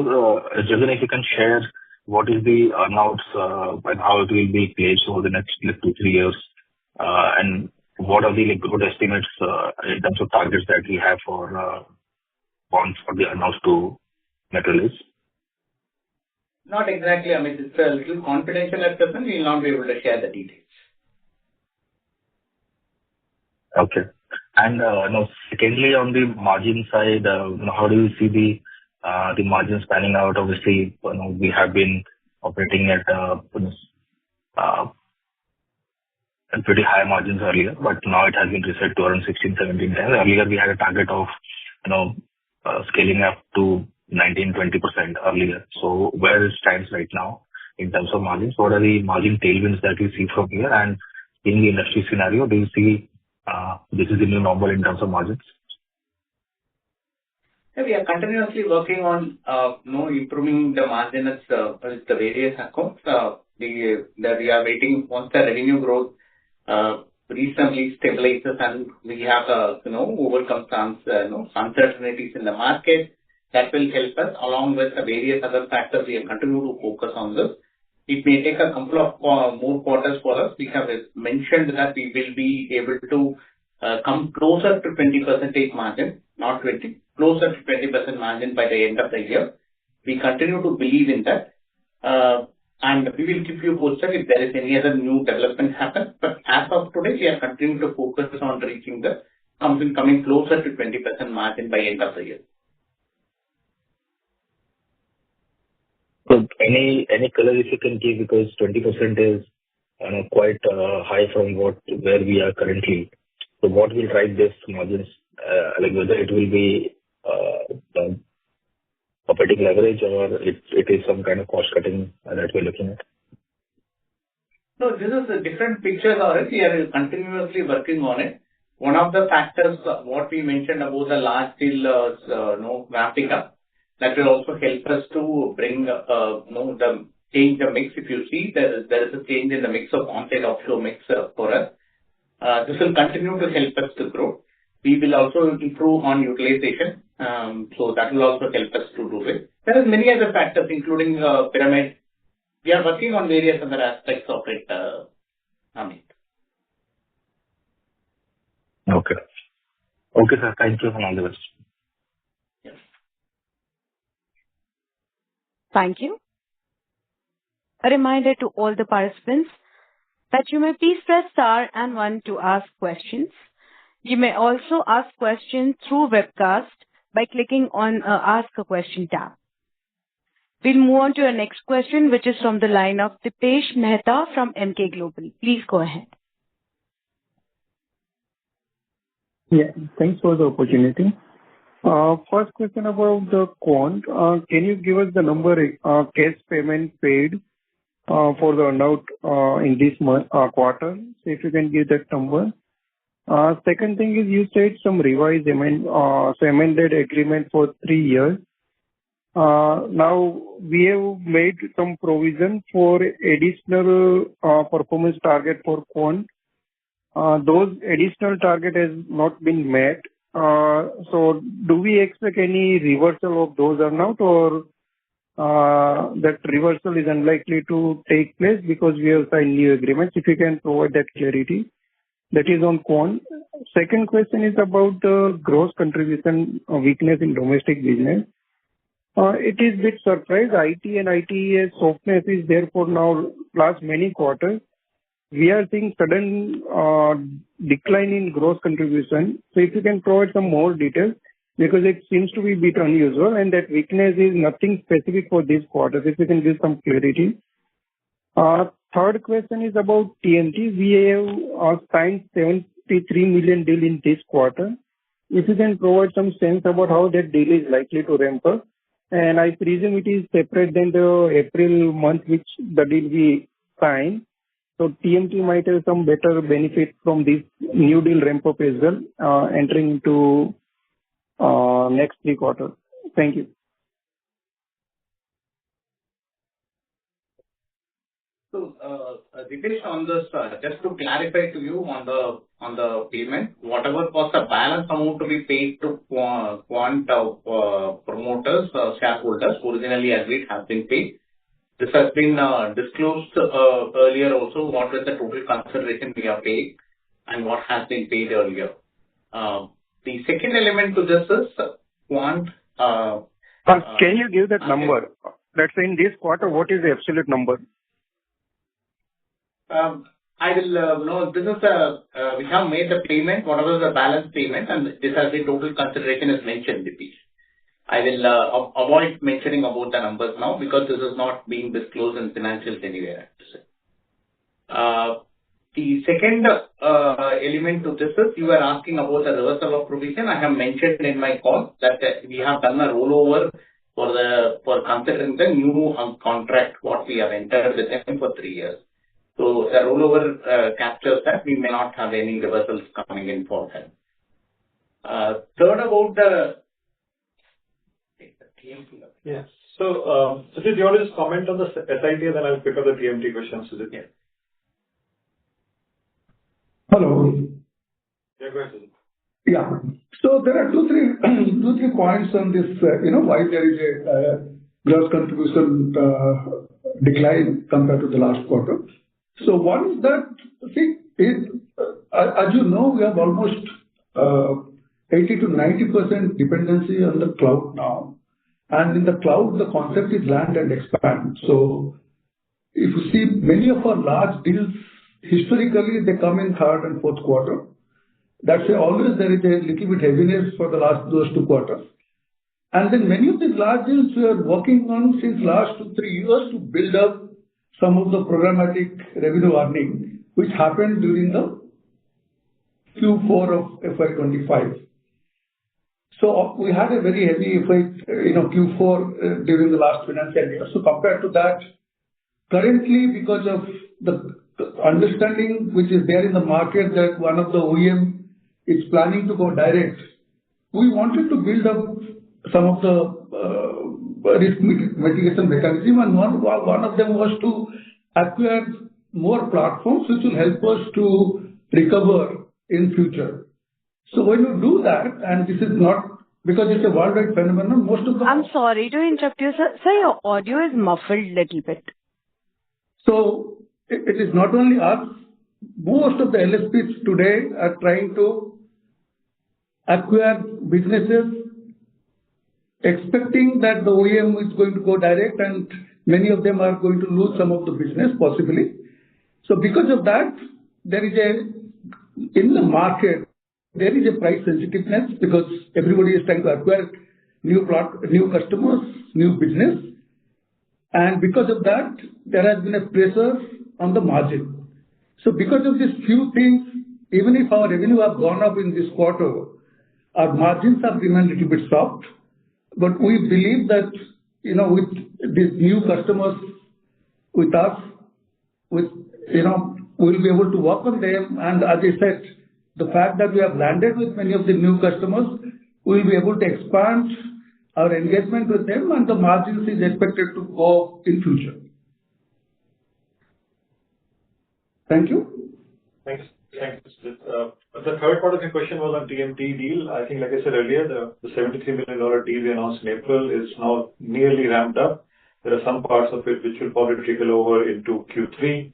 Jagan, if you can share what is the earnouts and how it will be placed over the next 2-3 years, and what are the good estimates in terms of targets that we have for bonds for the earnouts to materialize? Not exactly. I mean, it's a little confidential at present. We will not be able to share the details. Okay. And secondly, on the margin side, how do you see the margins panning out? Obviously, we have been operating at pretty high margins earlier, but now it has been reset to around 16-17 times. Earlier, we had a target of scaling up to 19-20% earlier. So where it stands right now in terms of margins? What are the margin tailwinds that you see from here? And in the industry scenario, do you see this is the new normal in terms of margins? Yeah, we are continuously working on improving the margin with the various accounts. We are waiting once the revenue growth reasonably stabilizes and we have overcome some uncertainties in the market. That will help us along with the various other factors. We have continued to focus on this. It may take a couple of more quarters for us. We have mentioned that we will be able to come closer to 20% margin, not 20, closer to 20% margin by the end of the year. We continue to believe in that. And we will keep you posted if there is any other new development happen. But as of today, we are continuing to focus on reaching the coming closer to 20% margin by end of the year. So any color if you can give, because 20% is quite high from where we are currently. So what will drive this margins? Like whether it will be operating leverage or it is some kind of cost cutting that we're looking at? No, this is a different picture already. We are continuously working on it. One of the factors, what we mentioned about the large deal ramping up, that will also help us to bring change the mix. If you see, there is a change in the mix of on-site offshore mix for us. This will continue to help us to grow. We will also improve on utilization. So that will also help us to do it. There are many other factors, including pyramid. We are working on various other aspects of it, Amit. Okay. Okay, sir. Thank you for all the best. Yes. Thank you. A reminder to all the participants that you may please press star and 1 to ask questions. You may also ask questions through webcast by clicking on Ask a Question tab. We'll move on to our next question, which is from the line of Dipesh Mehta from Emkay Global. Please go ahead. Yeah, thanks for the opportunity. First question about the quant. Can you give us the number cash payment paid for the earnout in this quarter? So if you can give that number. Second thing is you said some revised amended agreement for 3 years. Now we have made some provision for additional performance target for quant. Those additional target has not been met. So do we expect any reversal of those earnout, or that reversal is unlikely to take place because we have signed new agreements? If you can provide that clarity. That is on quant. Second question is about the gross contribution weakness in domestic business. It is a bit surprised. IT and ITES softness is there for now last many quarters. We are seeing sudden decline in gross contribution. So if you can provide some more details, because it seems to be a bit unusual and that weakness is nothing specific for this quarter. If you can give some clarity. Third question is about TMT. We have signed 73 million deal in this quarter. If you can provide some sense about how that deal is likely to ramp up. And I presume it is separate than the April month which the deal we signed. So TMT might have some better benefit from this new deal ramp up as well, entering into next 3 quarters? Thank you. So, Dipesh, on this, just to clarify to you on the payment, whatever was the balance amount to be paid to Quant promoters, shareholders, originally agreed, has been paid. This has been disclosed earlier also, what was the total consideration we are paying and what has been paid earlier. The second element to this is Quant. Can you give that number? Let's say in this quarter, what is the absolute number? I will, no, this is, we have made the payment, whatever the balance payment, and this has the total consideration is mentioned, Dipesh. I will avoid mentioning about the numbers now because this is not being disclosed in financials anywhere. The second element to this is you were asking about the reversal of provision. I have mentioned in my call that we have done a rollover for considering the new contract what we have entered with them for 3 years. So the rollover captures that we may not have any reversals coming in for them. Third, about the TMT. Yes. So, Sujit, you want to just comment on the SIT, and then I'll pick up the TMT questions, Sujit. Yeah. Hello. Yeah, go ahead, Sujit. Yeah. So there are two, three points on this, why there is a gross contribution decline compared to the last quarter. So one is that, as you know, we have almost 80 to 90% dependency on the cloud now. And in the cloud, the concept is land and expand. So if you see many of our large deals, historically, they come in third and fourth quarter. That's why always there is a little bit heaviness for those 2 quarters. And then many of these large deals we are working on since last 2-3 years to build up some of the programmatic revenue earning, which happened during the Q4 of FY25. So we had a very heavy Q4 during the last financial year. So compared to that, currently because of the understanding which is there in the market that one of the OEM is planning to go direct, we wanted to build up some of the risk mitigation mechanism, and one of them was to acquire more platforms which will help us to recover in future. So when you do that, and this is not because it's a worldwide phenomenon, most of the... I'm sorry to interrupt you, sir. Sir, your audio is muffled little bit. So it is not only us, most of the LSPs today are trying to acquire businesses expecting that the OEM is going to go direct, and many of them are going to lose some of the business possibly. So because of that, there is in the market, there is a price sensitiveness because everybody is trying to acquire new customers, new business. And because of that, there has been a pressure on the margin. So because of these few things, even if our revenue have gone up in this quarter, our margins have remained a little bit soft. But we believe that, with these new customers with us, we'll be able to work on them. And as I said, the fact that we have landed with many of the new customers, we'll be able to expand our engagement with them, and the margins is expected to go in future. Thank you. Thanks. The third part of your question was on TMT deal. I think, like I said earlier, the $73 million deal we announced in April is now nearly ramped up. There are some parts of it which will probably trickle over into Q3,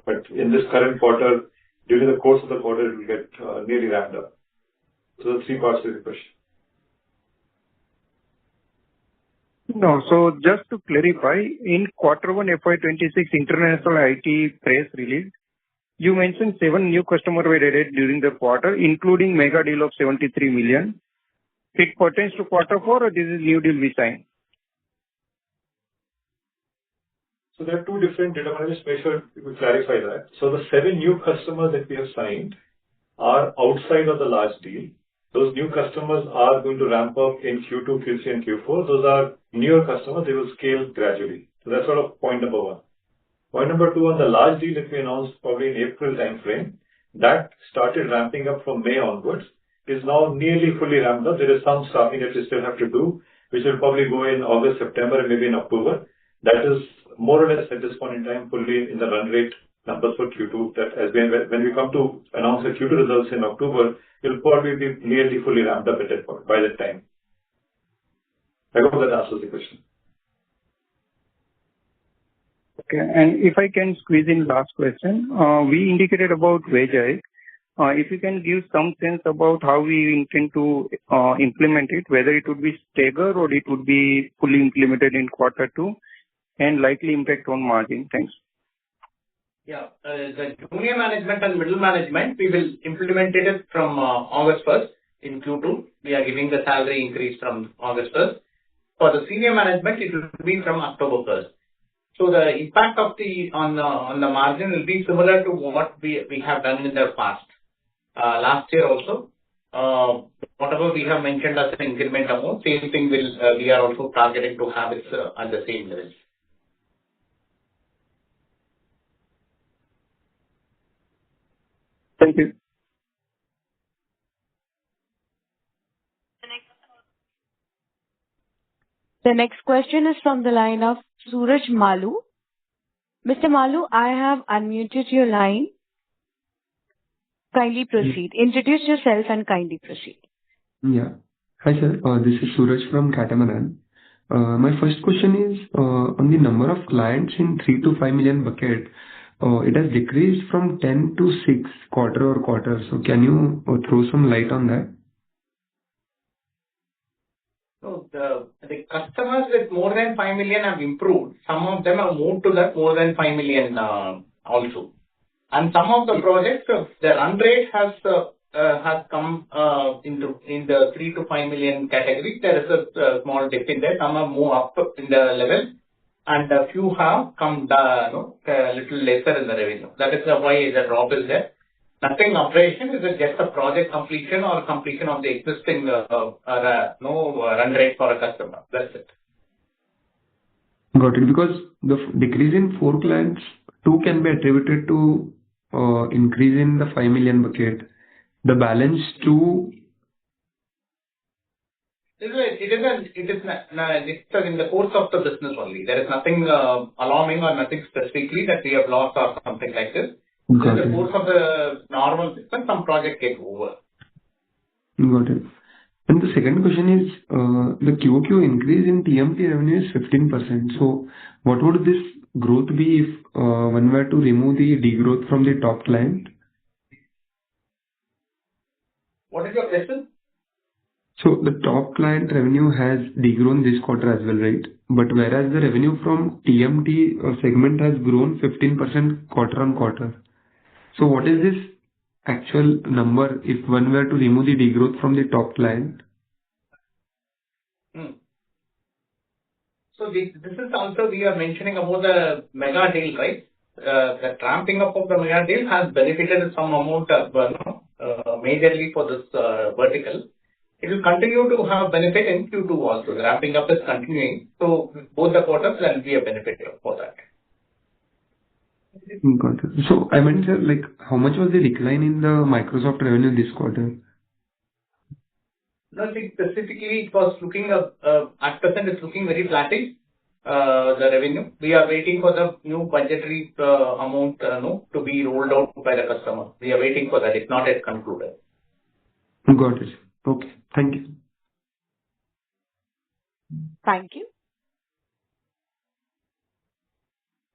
but in this current quarter, during the course of the quarter, it will get nearly ramped up. So the 3 parts of the question. No, so just to clarify, in quarter 1 FY26 international IT press release, you mentioned 7 new customers were added during the quarter, including mega deal of 73 million. It pertains to quarter 4, or this is new deal we signed? So there are 2 different data. I want to just make sure we clarify that. So the 7 new customers that we have signed are outside of the large deal. Those new customers are going to ramp up in Q2, Q3, and Q4. Those are newer customers. They will scale gradually. So that's sort of point number 1. Point number 2, on the large deal that we announced probably in April timeframe, that started ramping up from May onwards. is now nearly fully ramped up. There is some staffing that we still have to do, which will probably go in August, September, and maybe in October. That is more or less at this point in time fully in the run rate numbers for Q2. That as when we come to announce the Q2 results in October, it'll probably be nearly fully ramped up at that point by that time. I hope that answers the question. Okay. And if I can squeeze in last question, we indicated about wage hike. If you can give some sense about how we intend to implement it, whether it would be staggered or it would be fully implemented in Q2, and likely impact on margin. Thanks. Yeah. The junior management and middle management, we will implement it from August 1st in Q2. We are giving the salary increase from August 1st. For the senior management, it will be from October 1st. So the impact of on the margin will be similar to what we have done in the past. Last year also, whatever we have mentioned as an increment amount, same thing we are also targeting to have it at the same level. Thank you. The next question is from the line of Suraj Malu. Mr. Malu, I have unmuted your line. Kindly proceed. Introduce yourself and kindly proceed. Yeah. Hi, sir. This is Suraj from Catamaran. My first question is on the number of clients in 3 to 5 million bucket. It has decreased from 10 to 6 quarter-over-quarter. So can you throw some light on that? So the customers with more than 5 million have improved. Some of them have moved to that more than 5 million also. And some of the projects, the run rate has come in the 3 to 5 million category. There is a small dip in there. Some have moved up in the level, and a few have come down, a little lesser in the revenue. That is why the drop is there. Nothing operation, is it just a project completion or completion of the existing run rate for a customer. That's it. Got it. Because the decrease in 4 clients, 2 can be attributed to increase in the 5 million bucket. The balance 2. It is in the course of the business only. There is nothing alarming or nothing specifically that we have lost or something like this. In the course of the normal business, some project get over. Got it. And the second question is, the QOQ increase in TMT revenue is 15%. So what would this growth be if one were to remove the degrowth from the top client? What is your question? So the top client revenue has degrown this quarter as well, right? But whereas the revenue from TMT segment has grown 15% quarter on quarter. So what is this actual number if one were to remove the degrowth from the top client? So this is also we are mentioning about the mega deal, right? The ramping up of the mega deal has benefited some amount majorly for this vertical. It will continue to have benefit in Q2 also. The ramping up is continuing. So both the quarters there will be a benefit for that. Got it. So I meant, sir, like how much was the decline in the Microsoft revenue this quarter? Nothing specifically. It was looking at present it's looking very flattish. The revenue. We are waiting for the new budgetary amount to be rolled out by the customer. We are waiting for that. It's not yet concluded. Got it. Okay. Thank you. Thank you.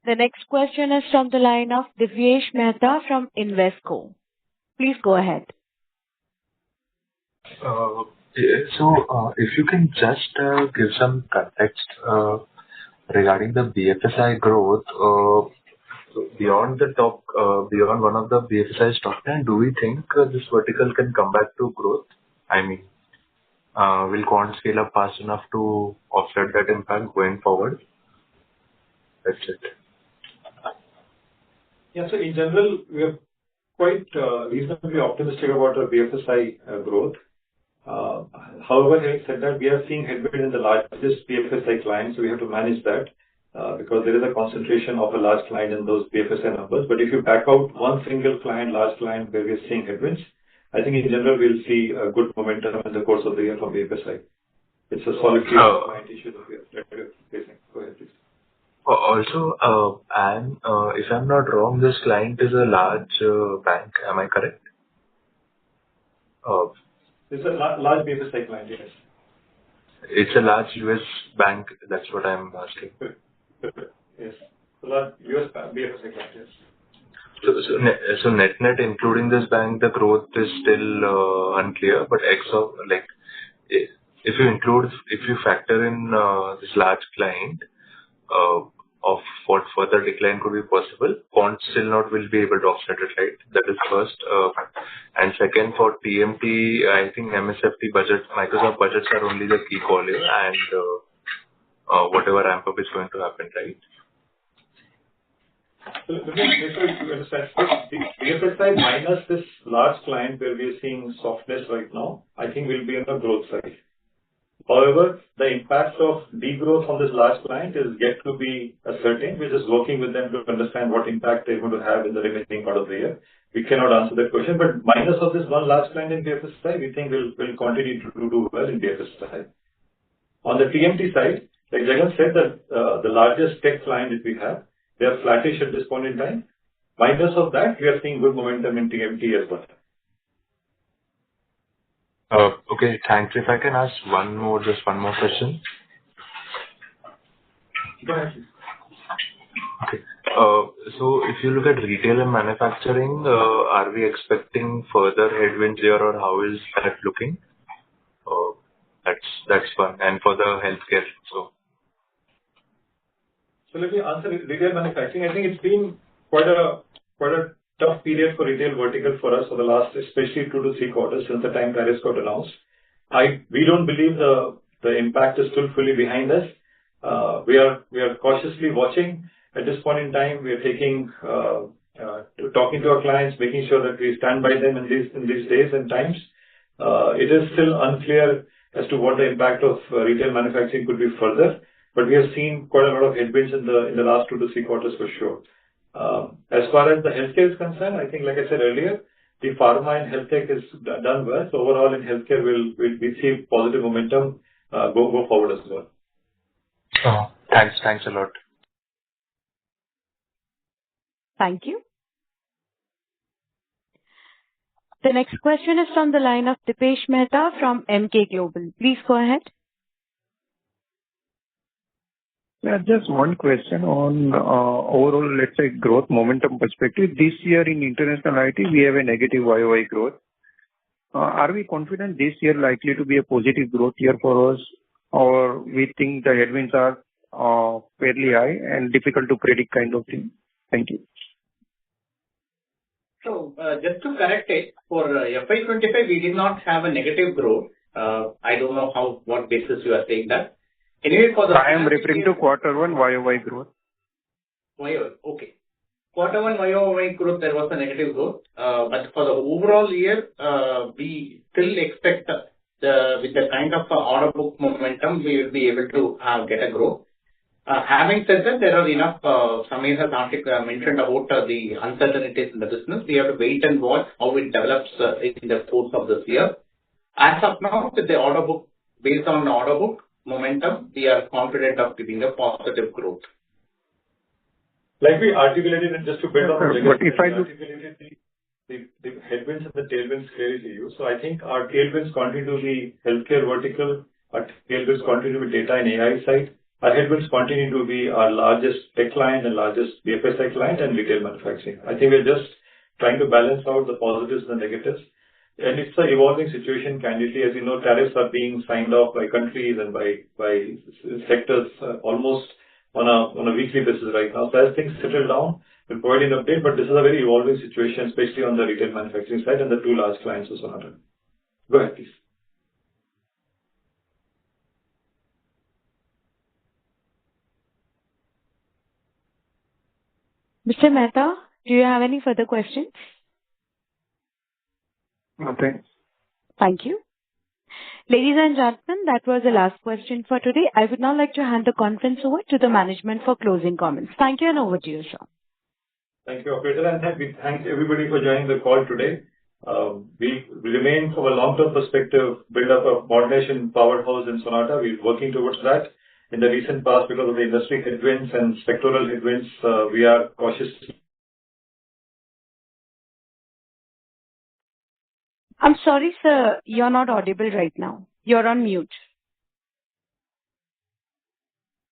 The next question is from the line of Divyesh Mehta from Invesco. Please go ahead. If you can just give some context regarding the BFSI growth, beyond one of the BFSI stock 10, do we think this vertical can come back to growth? I mean, will Quant scale up fast enough to offset that impact going forward? That's it. Yeah, so in general, we are quite reasonably optimistic about our BFSI growth. However, having said that, we are seeing headwind in the largest BFSI clients, so we have to manage that because there is a concentration of a large client in those BFSI numbers. But if you back out one single client, large client, where we are seeing headwinds, I think in general we'll see a good momentum in the course of the year from BFSI. It's a solid client issue that we are facing. Go ahead, please. Also, if I'm not wrong, this client is a large bank. Am I correct? It's a large BFSI client, yes. It's a large US bank. That's what I'm asking. Yes. A large US BFSI client, yes. So net including this bank, the growth is still unclear. But if you factor in this large client, of what further decline could be possible, Quant still not will be able to offset it, right? That is first. And second, for TMT, I think MSFT budget, Microsoft budgets are only the key call here, and whatever ramp up is going to happen, right? So let me make sure you understand. The BFSI minus this large client where we are seeing softness right now, I think will be on the growth side. However, the impact of degrowth on this large client is yet to be ascertained. We're just working with them to understand what impact they're going to have in the remaining part of the year. We cannot answer that question, but minus of this one large client in BFSI, we think will continue to do well in BFSI. On the TMT side, like Jagan said, that the largest tech client that we have, they are flattish at this point in time. Minus of that, we are seeing good momentum in TMT as well. Okay, thanks. If I can ask just one more question. Go ahead. Okay. So if you look at retail and manufacturing, are we expecting further headwinds here, or how is that looking? That's one. And for the healthcare, so let me answer retail manufacturing. I think it's been quite a tough period for retail vertical for us for the last, especially 2 to 3 quarters since the time tariffs got announced. We don't believe the impact is still fully behind us. We are cautiously watching. At this point in time, we are talking to our clients, making sure that we stand by them in these days and times. It is still unclear as to what the impact of retail manufacturing could be further, but we have seen quite a lot of headwinds in the last 2 to 3 quarters for sure. As far as the healthcare is concerned, I think, like I said earlier, the pharma and health tech is done well. So overall in healthcare, we'll see positive momentum go forward as well. Thanks a lot. Thank you. The next question is from the line of Dipesh Mehta from Emkay Global. Please go ahead. Yeah, just one question on overall, let's say, growth momentum perspective. This year in international IT, we have a negative YOY growth. Are we confident this year likely to be a positive growth year for us, or we think the headwinds are fairly high and difficult to predict kind of thing? Thank you. So just to correct it, for FY25, we did not have a negative growth. I don't know what basis you are saying that. Anyway, I am referring to quarter 1 YOY growth. YOY, okay. Quarter 1 YOY growth, there was a negative growth. But for the overall year, we still expect with the kind of order book momentum, we will be able to get a growth. Having said that, there are enough, Samir has mentioned about the uncertainties in the business. We have to wait and watch how it develops in the course of this year. As of now, with the order book, based on the order book momentum, we are confident of giving a positive growth. Like we articulated, and just to build on but if I do the headwinds and the tailwinds clearly to you. So I think our tailwinds continue to be healthcare vertical, our tailwinds continue to be data and AI side. Our headwinds continue to be our largest tech client and largest BFSI client and retail manufacturing. I think we're just trying to balance out the positives and the negatives. And it's an evolving situation, candidly. As you know, tariffs are being signed off by countries and by sectors almost on a weekly basis right now. So as things settle down, we'll provide an update, but this is a very evolving situation, especially on the retail manufacturing side and the 2 large clients of Sonata. Go ahead, please. Mr. Mehta, do you have any further questions? No, thanks. Thank you. Ladies and gentlemen, that was the last question for today. I would now like to hand the conference over to the management for closing comments. Thank you, and over to you, sir. Thank you, operator, and thank everybody for joining the call today. We remain, from a long-term perspective, build up a modernization powerhouse in Sonata. We're working towards that. In the recent past, because of the industry headwinds and sectoral headwinds, we are cautious. I'm sorry, sir, you're not audible right now. You're on mute.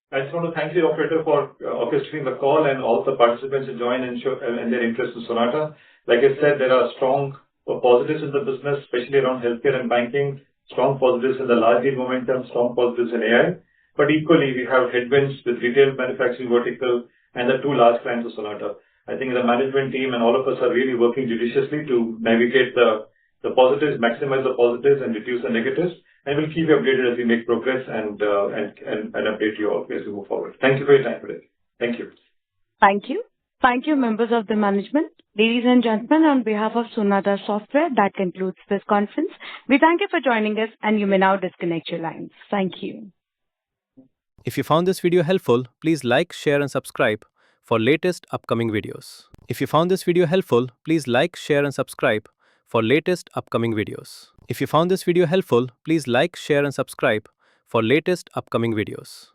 I just want to thank the operator for orchestrating the call and all the participants who join and show and their interest in Sonata. Like I said, there are strong positives in the business, especially around healthcare and banking, strong positives in the large deal momentum, strong positives in AI. But equally, we have headwinds with retail manufacturing vertical and the two large clients of Sonata. I think the management team and all of us are really working judiciously to navigate the positives, maximize the positives and reduce the negatives. And we'll keep you updated as we make progress and update you all as we move forward. Thank you for your time today. Thank you. Thank you. Thank you, members of the management. Ladies and gentlemen, on behalf of Sonata Software, that concludes this conference. We thank you for joining us, and you may now disconnect your lines. Thank you. If you found this video helpful, please like, share, and subscribe for latest upcoming videos. If you found this video helpful, please like, share, and subscribe for latest upcoming videos. If you found this video helpful, please like, share, and subscribe for latest upcoming videos.